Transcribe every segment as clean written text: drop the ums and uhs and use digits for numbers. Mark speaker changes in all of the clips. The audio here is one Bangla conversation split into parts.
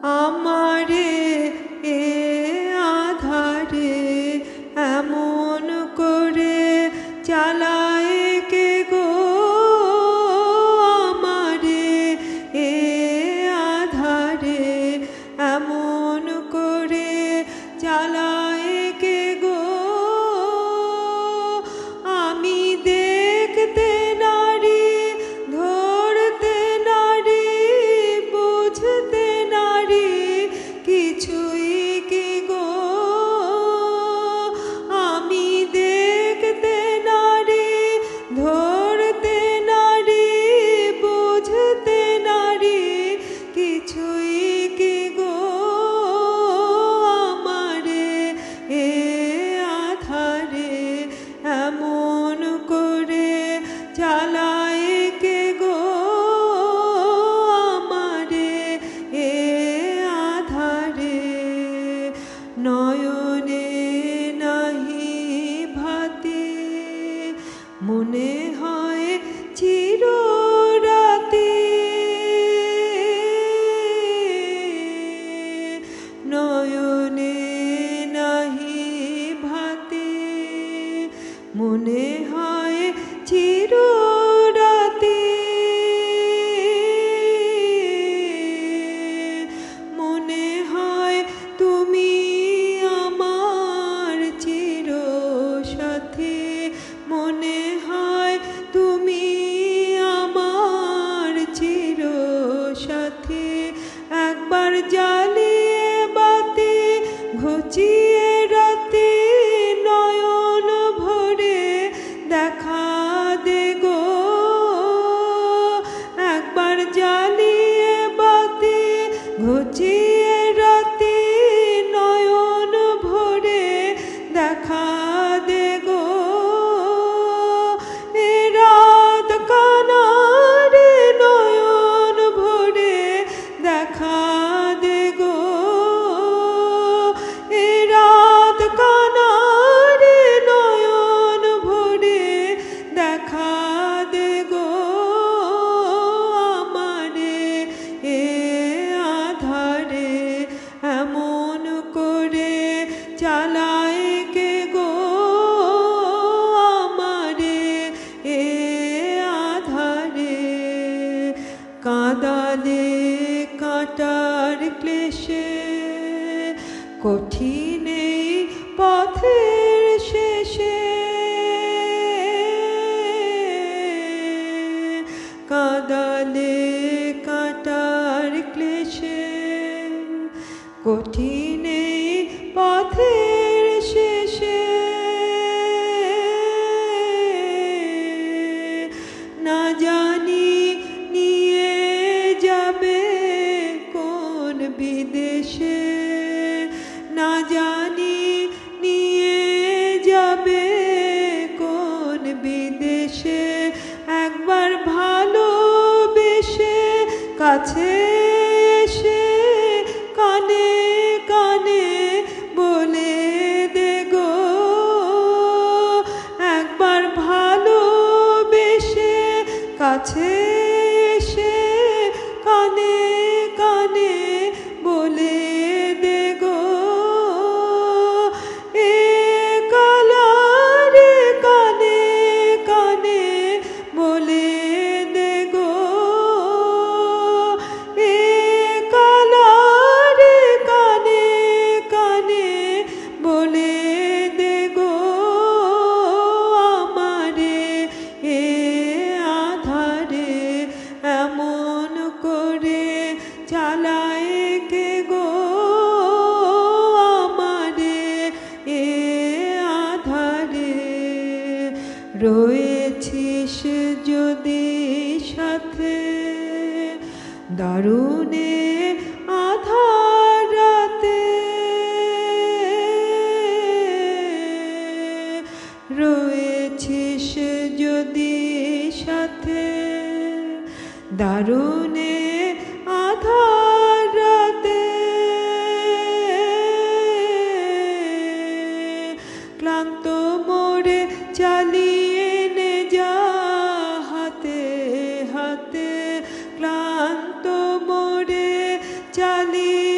Speaker 1: আমারে এ আধারে এমন করে চালায় কে গো, আমারে এ আধারে এমন করে চালায় কে গো। আমি দেখতে নারী, ধরতে নারী, বুঝতে নারী, কিছুই কি গো। আমি দেখতে নারী, ধরতে নারী, বুঝতে নারী, কিছুই কি গো। আমারে এ আধারে এমন করে চালায় কে গো, আমারে এ আধারে। নয়নে নাহি ভাতি, মনে হয় চির রাতে। নয়নে নাহি ভাতি, মনে হয় চির রাতে। মনে হয় তুমি আমার চির সাথী, মনে হয় তুমি আমার চির সাথী। একবার জ্বালিয়ে বাতি ঘুচিয়ে রাতে, নয়ন ভরে দেখা দে গো। একবার জ্বালিয়ে বাতি ঘুচিয়ে রাতে, নয়ন ভরে দেখা দে গো। এ রাত কানারে নয়ন ভরে দেখা দে গো। এ রাত কানারে নয়ন ভরে দেখা দে গো। আমারে এ আধারে এমন করে চালায় কে গো, আমারে এ আধারে। কাঁদালে কাঁটার ক্লেশে, কঠিনে পথের শেষে। কাঁদালে কাঁটার ক্লেশে, কঠিনে পথের শেষে। না জানি নিয়ে যাবে কোন বিদেশে, না জানি নিয়ে যাবে কোন বিদেশে। একবার ভালোবেসে কাছে এসে কানে কানে বলে দে গো। একবার ভালোবেসে কাছে এসে কানে কানে বলে দে গো। এ কালারে কানে কানে বলে দে গো। এ কালারে কানে কানে বলে দে গো। আমারে এ আধারে এমন করে চালায় কে গো, আমারে এ আধারে। রয়েছিস যদি সাথে দারুণে আধার রাতে, রয়েছিস যদি সাথে দারুণে আধার রাতে। ক্লান্ত মোরে চালিয়ে নে যা হাতে হাতে, ক্লান্ত মোরে চালিয়ে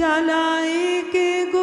Speaker 1: চালায় কে গো